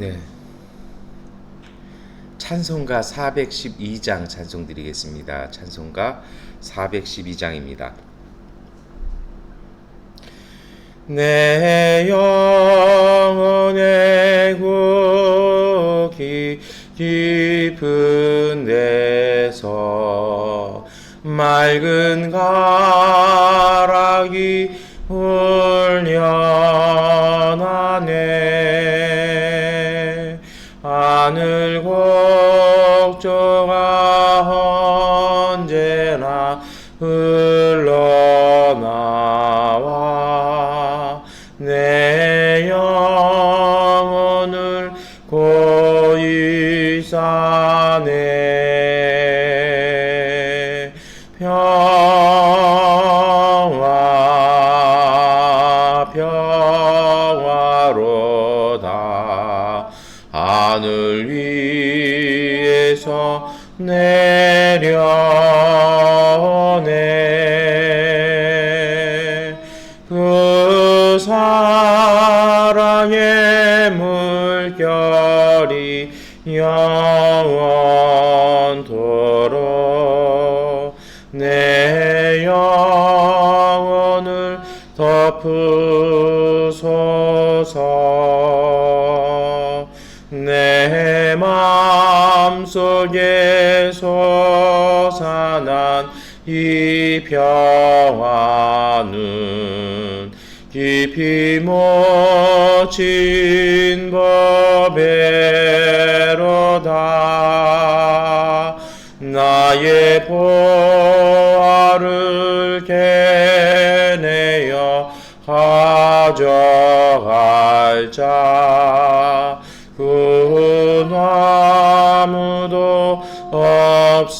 네. 찬송가 412장 찬송 드리겠습니다. 찬송가 412장입니다. 내 영혼의 구기 깊은 데서 맑은 가락이 훈련하네. 하늘 곡조가 언제나 흘러나와 내 영혼을 고이 싸네. 평화로다 하늘 위에서 내려오네. 그 사랑의 물결이 영원토록 내 영혼을 덮으소서. 내 마음속에 솟아난 이 평화는 깊이 묻힌 법에로다. 나의 보화를 캐내어 가져갈 자 그 아무도 없으리라.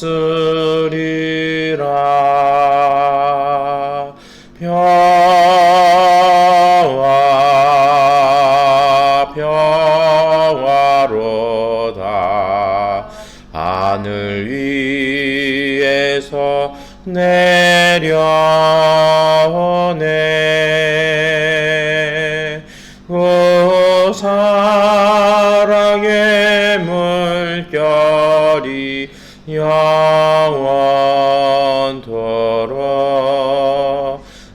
평화로다 하늘 위에서 내려오네. 그 사랑의 물결이 영원토록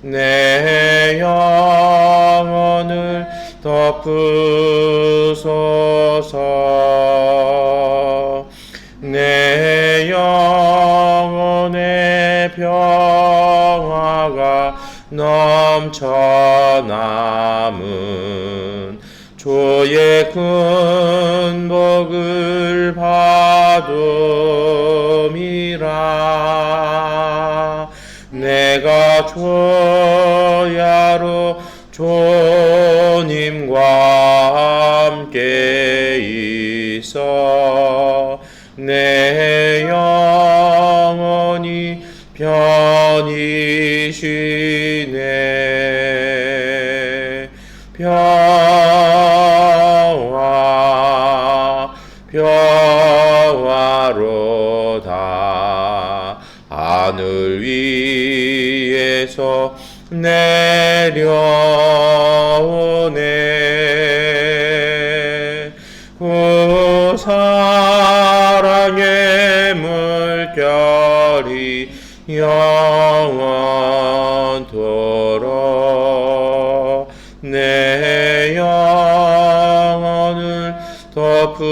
내 영혼을 덮으소서. 내 영혼의 평화가 넘쳐남은 주의 큰 복을 받음이라. 내가 주야로 주님과 함께 있어 내 영혼이 편히 쉬네. 평화로다 하늘 위에서 내려오네. 그 사랑의 물결이 영원토록 내 영혼을 덮으소서.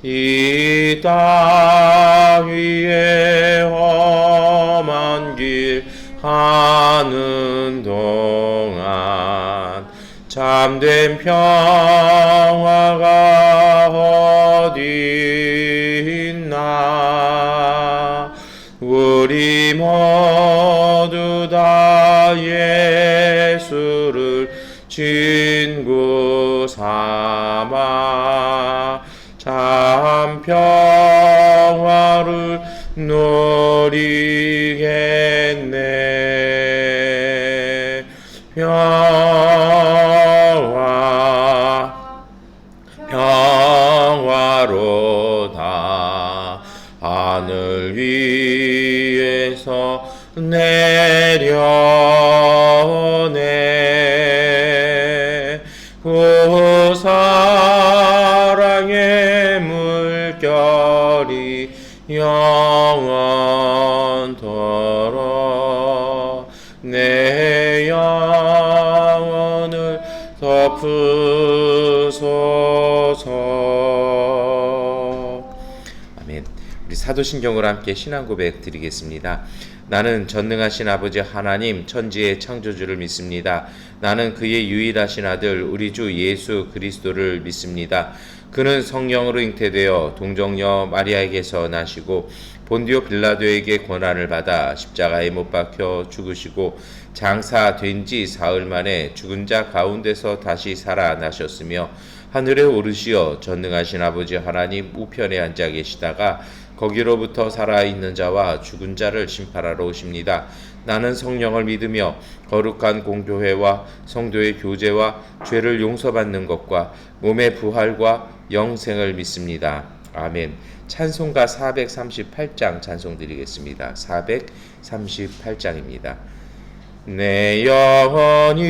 이 땅 위에 험한 길 가는 동안 참된 평화가 어디 있나. 우리 모두 다 예수를 친구 삼아 참 평화를 누리겠네. 평화로다 하늘 위에서 내려오네. 아멘. 우리 사도신경으로 함께 신앙 고백 드리겠습니다. 나는 전능하신 아버지 하나님 천지의 창조주를 믿습니다. 나는 그의 유일하신 아들 우리 주 예수 그리스도를 믿습니다. 그는 성령으로 잉태되어 동정녀 마리아에게서 나시고 본디오 빌라도에게 고난을 받아 십자가에 못 박혀 죽으시고 장사된 지 사흘 만에 죽은 자 가운데서 다시 살아나셨으며 하늘에 오르시어 전능하신 아버지 하나님 우편에 앉아 계시다가 거기로부터 살아있는 자와 죽은 자를 심판하러 오십니다. 나는 성령을 믿으며 거룩한 공교회와 성도의 교제와 죄를 용서받는 것과 몸의 부활과 영생을 믿습니다. 아멘. 찬송가 438장 찬송 드리겠습니다. 438장입니다. 내 영혼이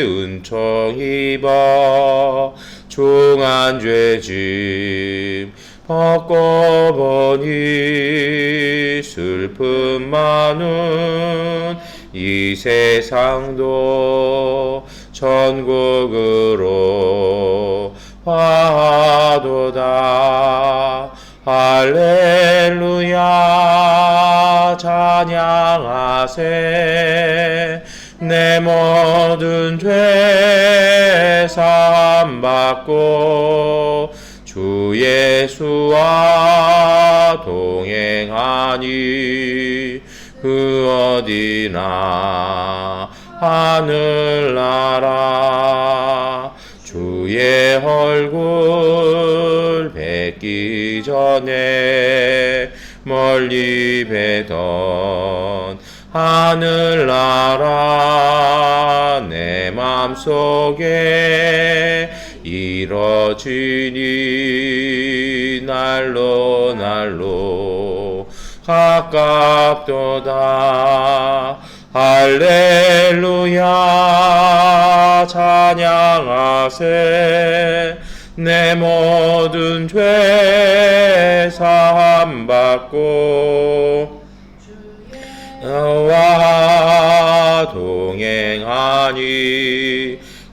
은총 입어 중한 죄짐 벗고 보니 슬픔 많은 이 세상도 천국으로 화도다. 할렐루야 찬양하세. 내 모든 죄 사함 받고 주 예수와 동행하니 그 어디나 하늘나라. 주의 얼굴 뵙기 전에 멀리 뵈던 하늘나라 내 맘속에 이뤄지니 날로 날로 가깝도다. 할렐루야 찬양하세. 내 모든 죄 사함 받고 나와 동행하니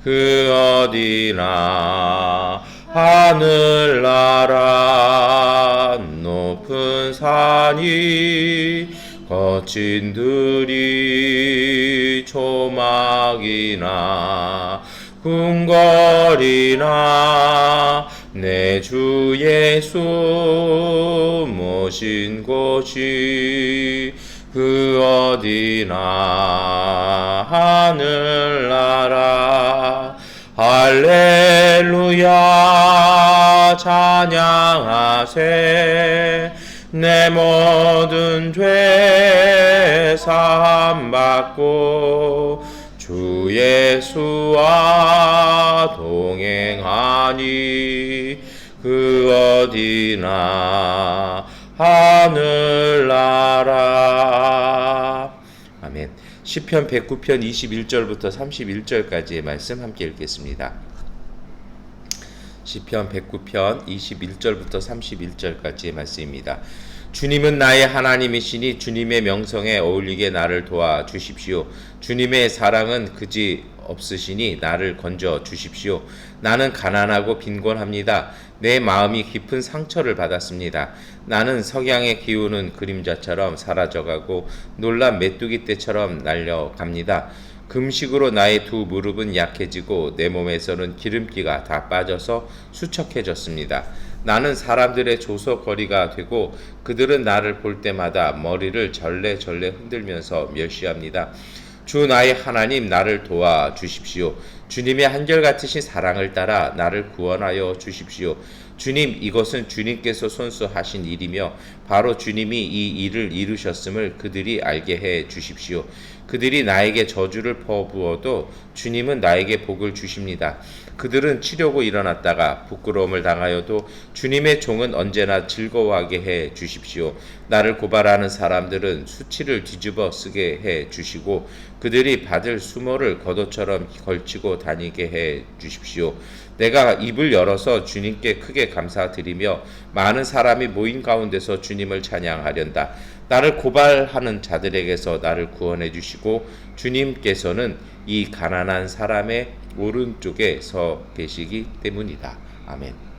그 어디나 하늘나라. 높은 산이 거친 들이 조막이나 궁궐이나 내 주 예수 모신 곳이 그 어디나 하늘나라. 할렐루야 찬양하세. 내 모든 죄 사함 받고 주 예수와 동행하니 그 어디나 하늘나라. 아멘. 시편 109편 21절부터 31절까지의 말씀 함께 읽겠습니다. 시편 109편 21절부터 31절까지의 말씀입니다. 주님은 나의 하나님이시니 주님의 명성에 어울리게 나를 도와 주십시오. 주님의 사랑은 그지 없으시니 나를 건져 주십시오. 나는 가난하고 빈곤합니다. 내 마음이 깊은 상처를 받았습니다. 나는 석양에 기우는 그림자처럼 사라져가고 놀란 메뚜기 떼처럼 날려갑니다. 금식으로 나의 두 무릎은 약해지고 내 몸에서는 기름기가 다 빠져서 수척해졌습니다. 나는 사람들의 조소거리가 되고 그들은 나를 볼 때마다 머리를 절레절레 흔들면서 멸시합니다. 주 나의 하나님 나를 도와 주십시오. 주님의 한결같으신 사랑을 따라 나를 구원하여 주십시오. 주님, 이것은 주님께서 손수하신 일이며 바로 주님이 이 일을 이루셨음을 그들이 알게 해 주십시오. 그들이 나에게 저주를 퍼부어도 주님은 나에게 복을 주십니다. 그들은 치려고 일어났다가 부끄러움을 당하여도 주님의 종은 언제나 즐거워하게 해 주십시오. 나를 고발하는 사람들은 수치를 뒤집어 쓰게 해 주시고 그들이 받을 수모를 겉옷처럼 걸치고 다니게 해 주십시오. 내가 입을 열어서 주님께 크게 감사드리며 많은 사람이 모인 가운데서 주님을 찬양하련다. 나를 고발하는 자들에게서 나를 구원해 주시고 주님께서는 이 가난한 사람의 오른쪽에 서 계시기 때문이다. 아멘.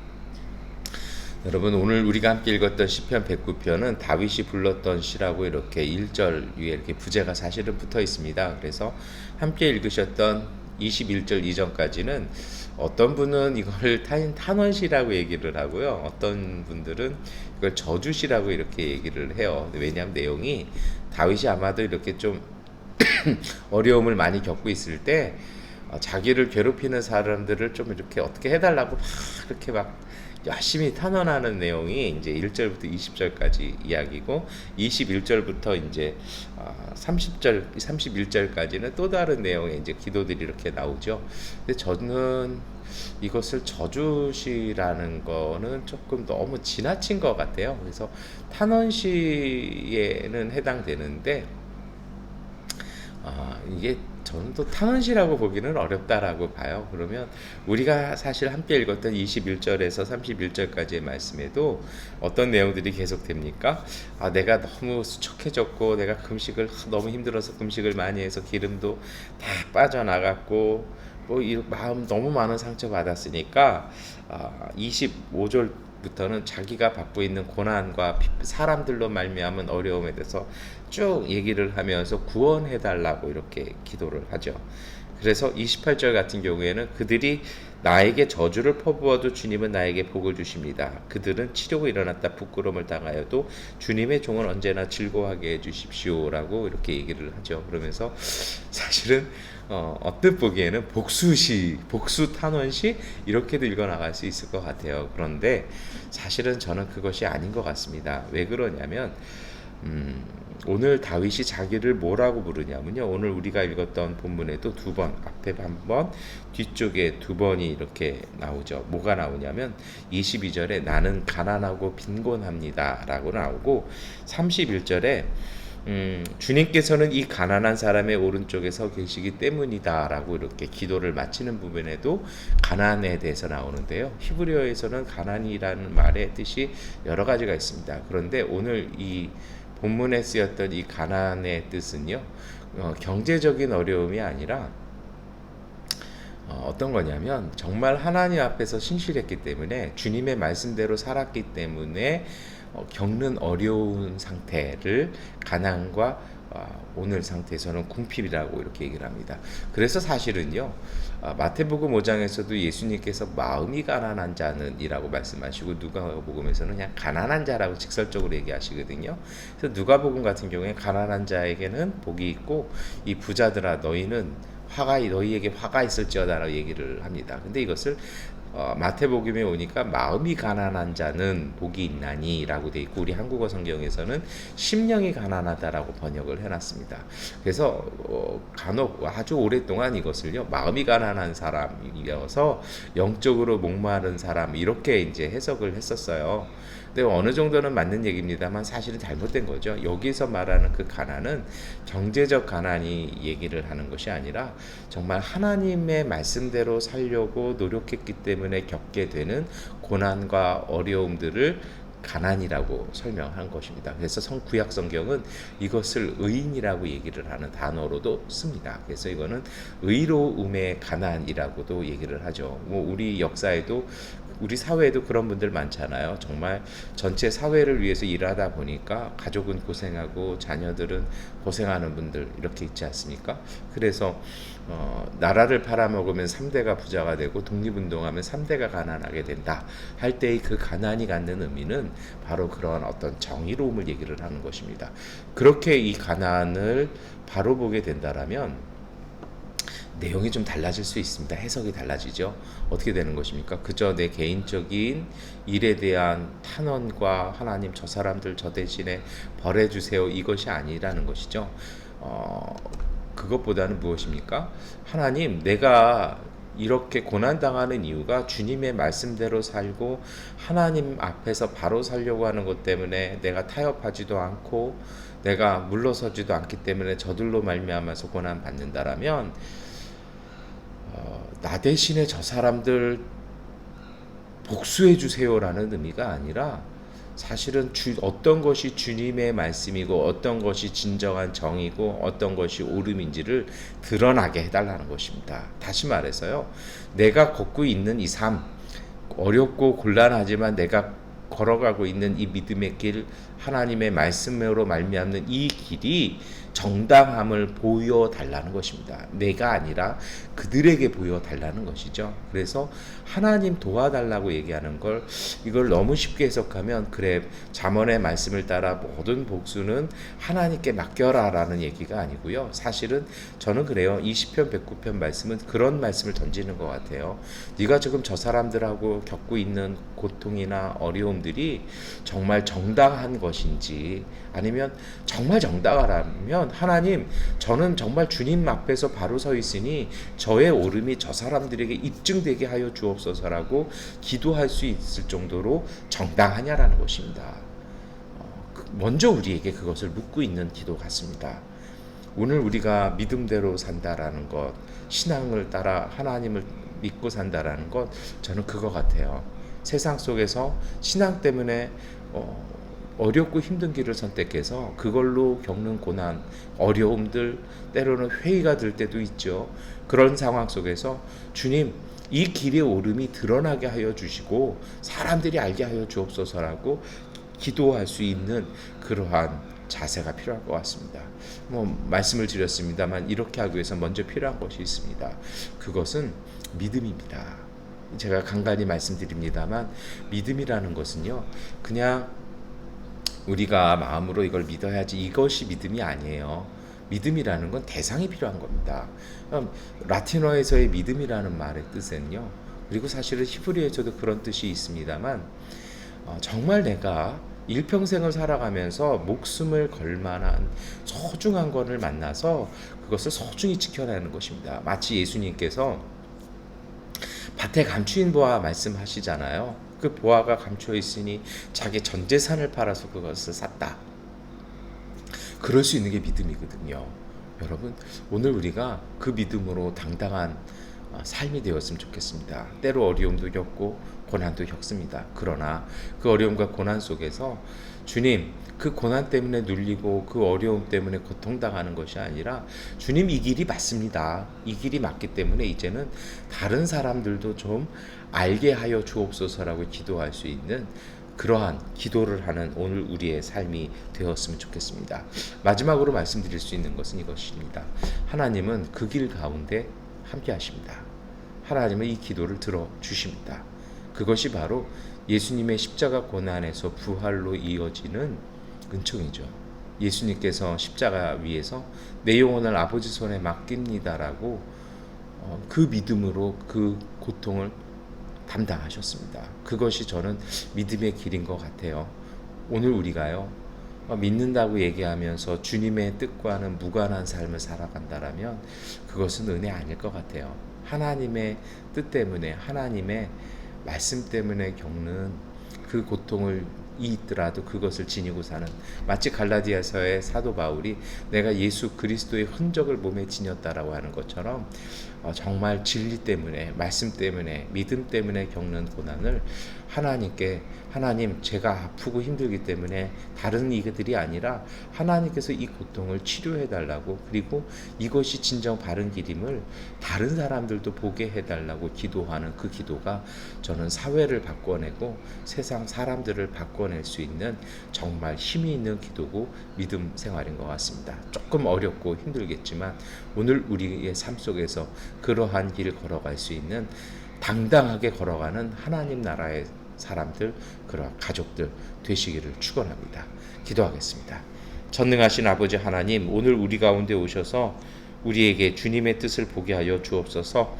여러분 오늘 우리가 함께 읽었던 시편 109편은 다윗이 불렀던 시라고 이렇게 1절 위에 이렇게 부제가 사실은 붙어 있습니다. 그래서 함께 읽으셨던 21절 이전까지는 어떤 분은 이걸 탄원시라고 얘기를 하고요. 어떤 분들은 이걸 저주시라고 이렇게 얘기를 해요. 왜냐하면 내용이 다윗이 아마도 이렇게 좀 어려움을 많이 겪고 있을 때 자기를 괴롭히는 사람들을 좀 이렇게 어떻게 해달라고 막 이렇게 막 열심히 탄원하는 내용이 이제 1절부터 20절까지 이야기고 21절부터 이제 30절, 31절까지는 또 다른 내용의 이제 기도들이 이렇게 나오죠. 근데 저는 이것을 저주시라는 거는 조금 너무 지나친 것 같아요. 그래서 탄원시에는 해당되는데 이게 저는 또 탄원시라고 보기는 어렵다라고 봐요. 그러면 우리가 사실 함께 읽었던 21절에서 31절까지의 말씀에도 어떤 내용들이 계속됩니까? 내가 너무 수척해졌고 내가 금식을 너무 힘들어서 금식을 많이 해서 기름도 다 빠져나갔고 뭐 이 마음 너무 많은 상처 받았으니까 25절부터는 자기가 받고 있는 고난과 사람들로 말미암은 어려움에 대해서 쭉 얘기를 하면서 구원해 달라고 이렇게 기도를 하죠. 그래서 28절 같은 경우에는 그들이 나에게 저주를 퍼부어도 주님은 나에게 복을 주십니다. 그들은 치려고 일어났다 부끄러움을 당하여도 주님의 종은 언제나 즐거워하게 해주십시오라고 이렇게 얘기를 하죠. 그러면서 사실은 언뜻 보기에는 복수 탄원시 이렇게도 읽어나갈 수 있을 것 같아요. 그런데 사실은 저는 그것이 아닌 것 같습니다. 왜 그러냐면 오늘 다윗이 자기를 뭐라고 부르냐면요. 오늘 우리가 읽었던 본문에도 두 번, 앞에 한 번, 뒤쪽에 두 번이 이렇게 나오죠. 뭐가 나오냐면 22절에 나는 가난하고 빈곤합니다 라고 나오고 31절에 주님께서는 이 가난한 사람의 오른쪽에 서 계시기 때문이다 라고 이렇게 기도를 마치는 부분에도 가난에 대해서 나오는데요. 히브리어에서는 가난이라는 말의 뜻이 여러 가지가 있습니다. 그런데 오늘 이 본문에 쓰였던 이 가난의 뜻은요, 경제적인 어려움이 아니라 어떤 거냐면 정말 하나님 앞에서 신실했기 때문에 주님의 말씀대로 살았기 때문에 겪는 어려운 상태를 가난과 오늘 상태에서는 궁핍이라고 이렇게 얘기를 합니다. 그래서 사실은요, 마태복음 5장에서도 예수님께서 마음이 가난한 자는 이라고 말씀하시고 누가복음에서는 그냥 가난한 자라고 직설적으로 얘기하시거든요. 그래서 누가복음 같은 경우에 가난한 자에게는 복이 있고 이 부자들아 너희에게 화가 있을지어다라고 얘기를 합니다. 근데 이것을 마태복음에 오니까 마음이 가난한 자는 복이 있나니라고 돼 있고 우리 한국어 성경에서는 심령이 가난하다라고 번역을 해놨습니다. 그래서 간혹 아주 오랫동안 이것을요 마음이 가난한 사람이어서 영적으로 목마른 사람 이렇게 이제 해석을 했었어요. 근데 어느 정도는 맞는 얘기입니다만 사실은 잘못된 거죠. 여기서 말하는 그 가난은 경제적 가난이 얘기를 하는 것이 아니라 정말 하나님의 말씀대로 살려고 노력했기 때문에 겪게 되는 고난과 어려움들을 가난이라고 설명한 것입니다. 그래서 구약 성경은 이것을 의인이라고 얘기를 하는 단어로도 씁니다. 그래서 이거는 의로움의 가난이라고도 얘기를 하죠. 뭐 우리 역사에도 우리 사회에도 그런 분들 많잖아요. 정말 전체 사회를 위해서 일하다 보니까 가족은 고생하고 자녀들은 고생하는 분들 이렇게 있지 않습니까? 그래서 나라를 팔아먹으면 3대가 부자가 되고 독립운동하면 3대가 가난하게 된다 할 때의 그 가난이 갖는 의미는 바로 그런 어떤 정의로움을 얘기를 하는 것입니다. 그렇게 이 가난을 바로 보게 된다라면 내용이 좀 달라질 수 있습니다. 해석이 달라지죠. 어떻게 되는 것입니까? 그저 내 개인적인 일에 대한 탄원과 하나님 저 사람들 저 대신에 벌해주세요 이것이 아니라는 것이죠. 그것보다는 무엇입니까? 하나님 내가 이렇게 고난당하는 이유가 주님의 말씀대로 살고 하나님 앞에서 바로 살려고 하는 것 때문에 내가 타협하지도 않고 내가 물러서지도 않기 때문에 저들로 말미암아서 고난 받는다라면 나 대신에 저 사람들 복수해 주세요라는 의미가 아니라 사실은 어떤 것이 주님의 말씀이고 어떤 것이 진정한 정이고 어떤 것이 옳음인지를 드러나게 해달라는 것입니다. 다시 말해서요, 내가 걷고 있는 이 삶, 어렵고 곤란하지만 내가 걸어가고 있는 이 믿음의 길, 하나님의 말씀으로 말미암는 이 길이 정당함을 보여달라는 것입니다. 내가 아니라 그들에게 보여달라는 것이죠. 그래서 하나님 도와달라고 얘기하는 걸, 이걸 너무 쉽게 해석하면 그래 잠언의 말씀을 따라 모든 복수는 하나님께 맡겨라 라는 얘기가 아니고요. 사실은 저는 그래요. 이 시편 109편 말씀은 그런 말씀을 던지는 것 같아요. 네가 지금 저 사람들하고 겪고 있는 고통이나 어려움들이 정말 정당한 것인지, 아니면 정말 정당하라면 하나님, 저는 정말 주님 앞에서 바로 서 있으니 저의 옳음이 저 사람들에게 입증되게 하여 주옵소서라고 기도할 수 있을 정도로 정당하냐라는 것입니다. 먼저 우리에게 그것을 묻고 있는 기도 같습니다. 오늘 우리가 믿음대로 산다라는 것, 신앙을 따라 하나님을 믿고 산다라는 것, 저는 그거 같아요. 세상 속에서 신앙 때문에 어렵고 힘든 길을 선택해서 그걸로 겪는 고난, 어려움들, 때로는 회의가 들 때도 있죠. 그런 상황 속에서 주님, 이 길의 오름이 드러나게 하여 주시고 사람들이 알게 하여 주옵소서라고 기도할 수 있는 그러한 자세가 필요할 것 같습니다. 말씀을 드렸습니다만 이렇게 하기 위해서 먼저 필요한 것이 있습니다. 그것은 믿음입니다. 제가 간간히 말씀드립니다만 믿음이라는 것은요, 그냥 우리가 마음으로 이걸 믿어야지, 이것이 믿음이 아니에요. 믿음이라는 건 대상이 필요한 겁니다. 라틴어에서의 믿음이라는 말의 뜻은요, 그리고 사실은 히브리어에서도 그런 뜻이 있습니다만, 정말 내가 일평생을 살아가면서 목숨을 걸 만한 소중한 것을 만나서 그것을 소중히 지켜내는 것입니다. 마치 예수님께서 밭에 감추인 보아 말씀하시잖아요. 그 보아가 감추어 있으니 자기 전 재산을 팔아서 그것을 샀다. 그럴 수 있는 게 믿음이거든요. 여러분, 오늘 우리가 그 믿음으로 당당한 삶이 되었으면 좋겠습니다. 때로 어려움도 겪고 고난도 겪습니다. 그러나 그 어려움과 고난 속에서 주님, 그 고난 때문에 눌리고 그 어려움 때문에 고통당하는 것이 아니라 주님, 이 길이 맞습니다. 이 길이 맞기 때문에 이제는 다른 사람들도 좀 알게 하여 주옵소서라고 기도할 수 있는 그러한 기도를 하는 오늘 우리의 삶이 되었으면 좋겠습니다. 마지막으로 말씀드릴 수 있는 것은 이것입니다. 하나님은 그 길 가운데 함께 하십니다. 하나님은 이 기도를 들어주십니다. 그것이 바로 예수님의 십자가 고난에서 부활로 이어지는 은총이죠. 예수님께서 십자가 위에서 내 영혼을 아버지 손에 맡깁니다라고 그 믿음으로 그 고통을 담당하셨습니다. 그것이 저는 믿음의 길인 것 같아요. 오늘 우리가요, 믿는다고 얘기하면서 주님의 뜻과는 무관한 삶을 살아간다라면 그것은 은혜 아닐 것 같아요. 하나님의 뜻 때문에, 하나님의 말씀 때문에 겪는 그 고통을 있더라도 그것을 지니고 사는, 마치 갈라디아서의 사도 바울이 내가 예수 그리스도의 흔적을 몸에 지녔다라고 하는 것처럼 정말 진리 때문에, 말씀 때문에, 믿음 때문에 겪는 고난을 하나님께, 하나님, 제가 아프고 힘들기 때문에 다른 이들이 아니라 하나님께서 이 고통을 치료해 달라고, 그리고 이것이 진정 바른 길임을 다른 사람들도 보게 해달라고 기도하는 그 기도가 저는 사회를 바꿔내고 세상 사람들을 바꿔낼 수 있는 정말 힘이 있는 기도고 믿음 생활인 것 같습니다. 조금 어렵고 힘들겠지만 오늘 우리의 삶 속에서 그러한 길을 걸어갈 수 있는, 당당하게 걸어가는 하나님 나라의 사람들, 그러한 가족들 되시기를 축원합니다. 기도하겠습니다. 전능하신 아버지 하나님, 오늘 우리 가운데 오셔서 우리에게 주님의 뜻을 보게 하여 주옵소서.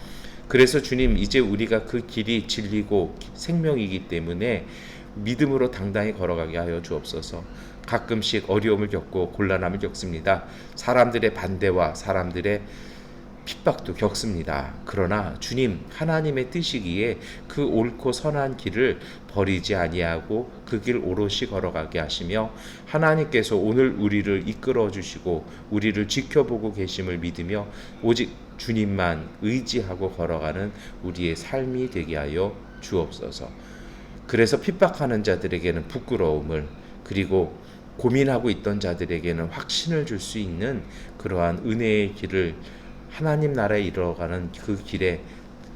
그래서 주님, 이제 우리가 그 길이 진리고 생명이기 때문에 믿음으로 당당히 걸어가게 하여 주옵소서. 가끔씩 어려움을 겪고 곤란함을 겪습니다. 사람들의 반대와 사람들의 핍박도 겪습니다. 그러나 주님, 하나님의 뜻이기에 그 옳고 선한 길을 버리지 아니하고 그 길 오롯이 걸어가게 하시며, 하나님께서 오늘 우리를 이끌어 주시고 우리를 지켜보고 계심을 믿으며 오직 주님만 의지하고 걸어가는 우리의 삶이 되게 하여 주옵소서. 그래서 핍박하는 자들에게는 부끄러움을, 그리고 고민하고 있던 자들에게는 확신을 줄 수 있는 그러한 은혜의 길을, 하나님 나라에 이르러가는 그 길에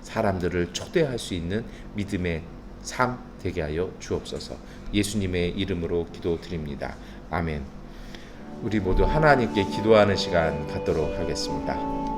사람들을 초대할 수 있는 믿음의 삶 되게 하여 주옵소서. 예수님의 이름으로 기도드립니다. 아멘. 우리 모두 하나님께 기도하는 시간 갖도록 하겠습니다.